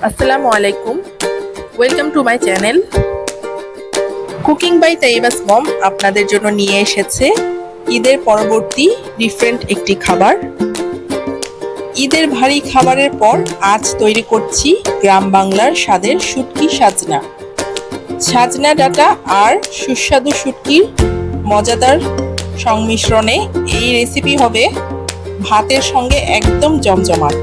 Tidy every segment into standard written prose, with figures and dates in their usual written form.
আসসালামু আলাইকুম, welcome to my channel. Cooking by Taiba's mom আপনাদের জন্য নিয়ে এসেছে ঈদের পরবর্তী ডিফারেন্ট একটি খাবার। ঈদের ভারী খাবারের পর আজ তৈরি করছি গ্রাম বাংলার স্বাদের শুটকি সাজনা। সাজনা ডাঁটা আর সুস্বাদু শুটকির মজাদার সংমিশ্রণে এই রেসিপি হবে ভাতের সঙ্গে একদম জমজমাট।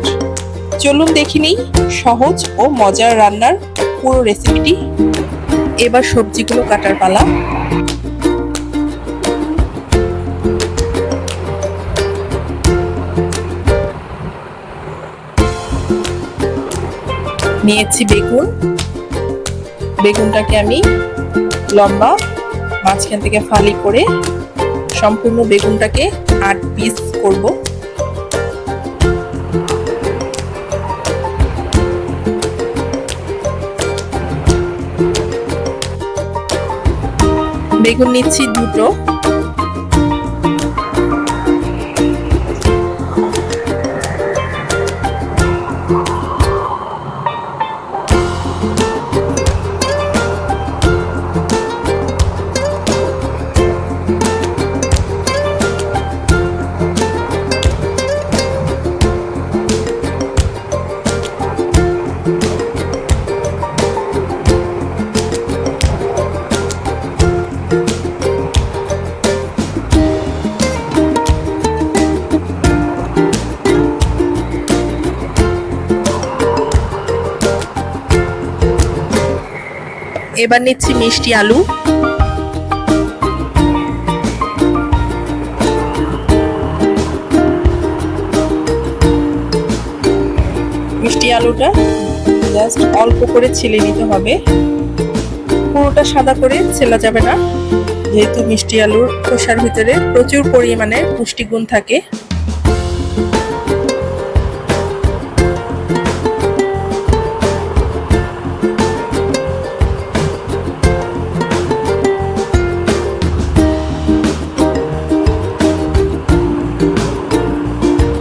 চলুন দেখে নিই সহজ ও মজার রান্নার পুরো রেসিপিটি। এবার সবজিগুলো কাটার পালা। নিয়েছি বেগুন। বেগুনটাকে আমি লম্বা মাঝখান থেকে ফালি করে সম্পূর্ণ বেগুনটাকে 8 পিস করব। বেগুন নিচ্ছি দুটো। এবার নিচ্ছি মিষ্টি আলু। মিষ্টি আলুটা জাস্ট অল্প করে ছিলে নিতে হবে, পুরোটা সাদা করে ছেলা যাবে না, যেহেতু মিষ্টি আলুর খোসার ভিতরে প্রচুর পরিমাণে পুষ্টিগুণ থাকে।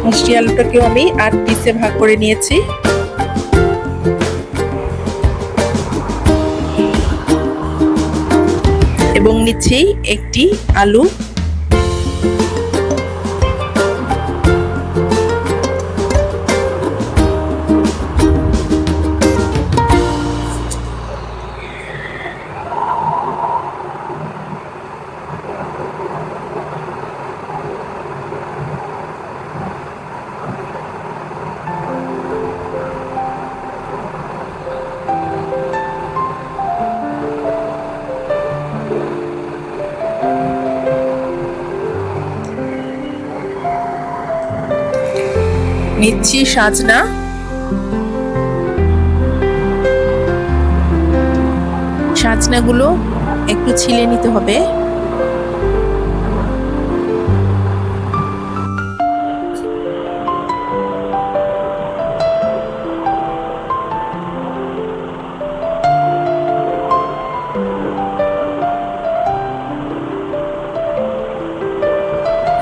মিষ্টি আলুটাকেও আমি 8 পিসে ভাগ করে নিয়েছি। এবং নিচ্ছি একটি আলু। নিচ্ছি সাজনা। সাজনাগুলো একটু ছিলে নিতে হবে।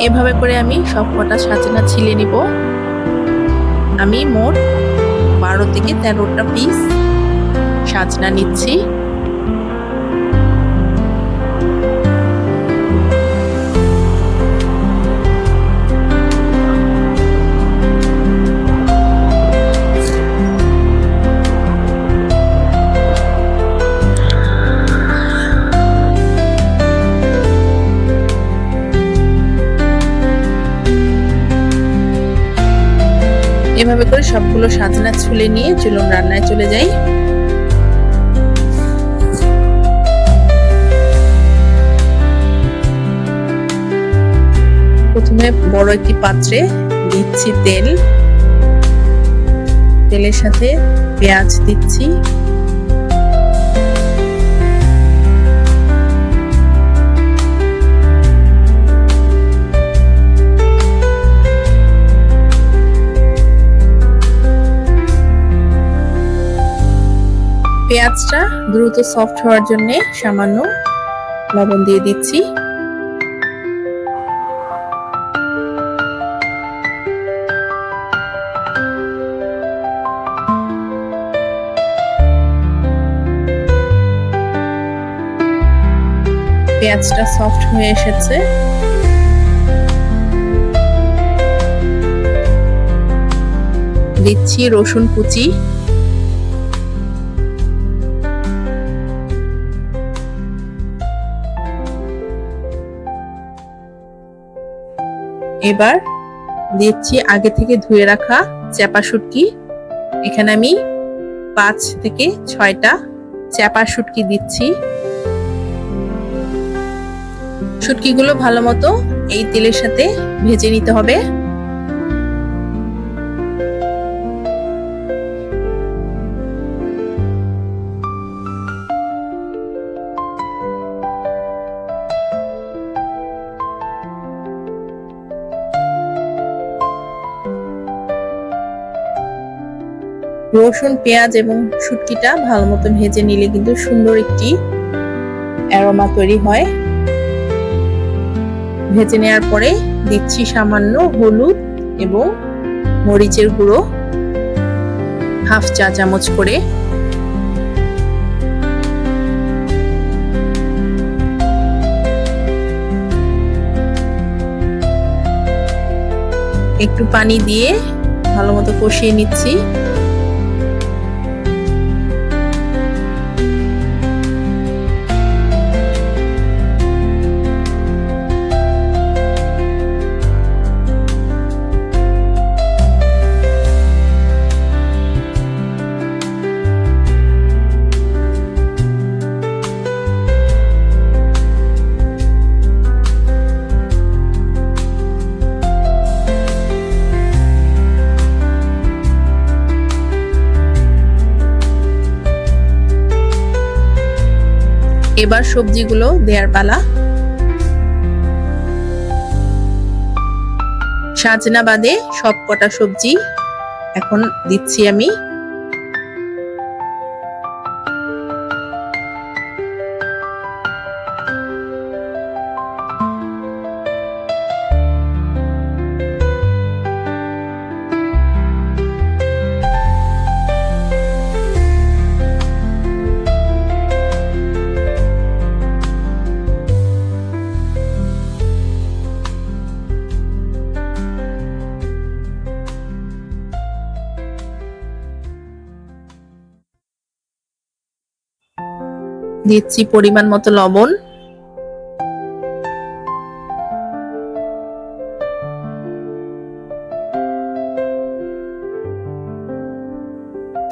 এভাবে করে আমি সবকটা সাজনা ছিলে নিব। আমি মোট 12 থেকে 13টা পিস সাজনা নিচ্ছি। এভাবে করে সবগুলো সাজনা ছুলে নিয়ে চলুন রান্নায় চলে যাই। প্রথমে বড় একটি পাত্রে দিচ্ছি তেল। তেলের সাথে পেঁয়াজ দিচ্ছি। পেঁয়াজটা দ্রুত সফট হওয়ার জন্য সামান্য লবণ দিয়ে দিচ্ছি। পেঁয়াজটা সফট হয়ে এসেছে। দিচ্ছি রসুন কুচি, এবার দিচ্ছি আগে থেকে ধুয়ে রাখা চাপা শুটকি। এখানে আমি 5 থেকে 6টা চাপা শুটকি দিচ্ছি। শুটকিগুলো ভালো মতো এই তেলের সাথে ভেজে নিতে হবে। রসুন, পেঁয়াজ এবং শুটকিটা ভালো মতো ভেজে নিলে কিন্তু সুন্দর একটি অ্যারোমা তৈরি হয়। ভেজে নেওয়ার পরে দিচ্ছি সামান্য হলুদ এবং মরিচের গুঁড়ো, হাফ চা চামচ করে। একটু পানি দিয়ে ভালো মতো কষিয়ে নিচ্ছি। এবার সবজিগুলো দেওয়ার পালা। সাজনা বাদে সব কটা সবজি এখন দিচ্ছি আমি। দিচ্ছি পরিমাণ মতো লবণ।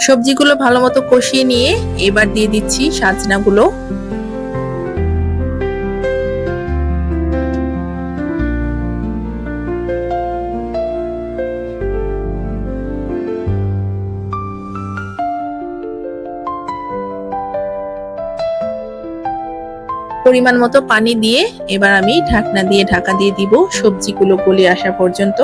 সবজিগুলো ভালো মতো কষিয়ে নিয়ে এবার দিয়ে দিচ্ছি সাজনাগুলো। পরিমাণ মতো পানি দিয়ে এবার আমি ঢাকনা দিয়ে ঢাকা দিয়ে দিব সবজিগুলো গলে আসা পর্যন্ত।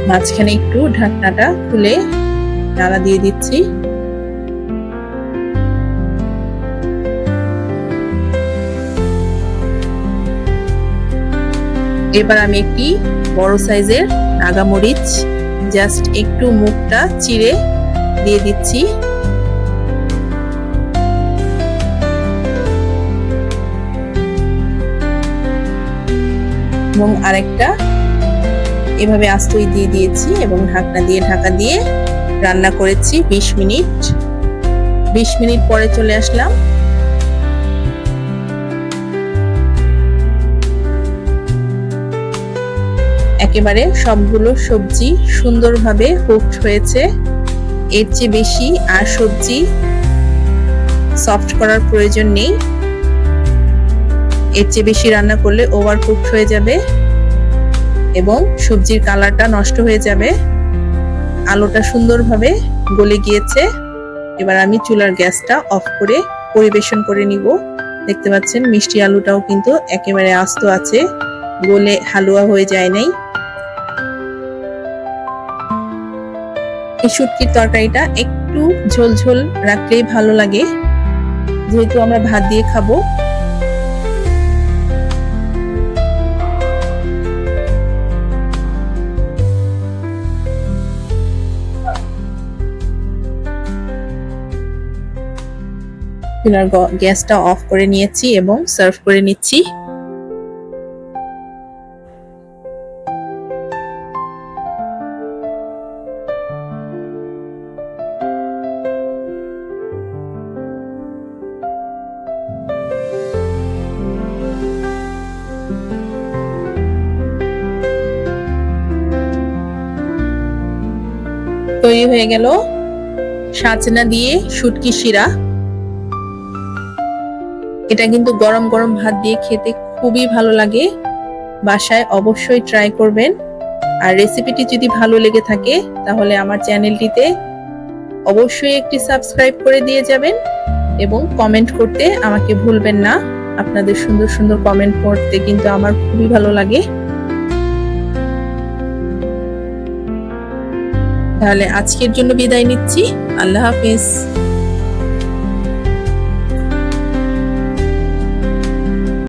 মাঝখানে একটু ঢাকনাটা খুলে নাড়া দিয়ে দিচ্ছি। এবার আমি একটি বড় সাইজের নাগামরিচ জাস্ট একটু মুখটা চিড়ে দিয়ে দিচ্ছি। এবং আরেকটা এভাবে আস্তই দিয়ে দিয়েছি এবং ঢাকনা দিয়ে ঢাকা দিয়ে রান্না করেছি 20 মিনিট। 20 মিনিট পরে চলে আসলাম। একেবারে সবগুলো সবজি সুন্দরভাবে কুকড হয়েছে। এর চেয়ে বেশি আর সবজি সফট করার প্রয়োজন নেই। এর চেয়ে বেশি রান্না করলে ওভার কুকড হয়ে যাবে এবং সবজির কালারটা নষ্ট হয়ে যাবে। আলুটা সুন্দরভাবে গলে গিয়েছে। এবার আমি চুলার গ্যাসটা অফ করে পরিবেশন করে নিব। দেখতে পাচ্ছেন মিষ্টি আলুটাও কিন্তু একেবারে আস্ত আছে, গলে হালুয়া হয়ে যায় নাই। এই শুটকির তরকারিটা একটু ঝোলঝোল রাখলেই ভালো লাগে, যেহেতু আমরা ভাত দিয়ে খাবো। চুলার গ্যাসটা অফ করে নিয়েছি এবং সার্ভ করে নিচ্ছি। তৈরি হয়ে গেল সাজনা দিয়ে শুটকি শিরা। এটা কিন্তু গরম গরম ভাত দিয়ে খেতে খুবই ভালো লাগে। বাসায় অবশ্যই ট্রাই করবেন। আর রেসিপিটি যদি ভালো লেগে থাকে তাহলে আমার চ্যানেলটিতে অবশ্যই একটি সাবস্ক্রাইব করে দিয়ে যাবেন এবং কমেন্ট করতে আমাকে ভুলবেন না। আপনাদের সুন্দর সুন্দর কমেন্ট পড়তে কিন্তু আমার খুবই ভালো লাগে। তাহলে আজকের জন্য বিদায় নিচ্ছি। আল্লাহ হাফেজ।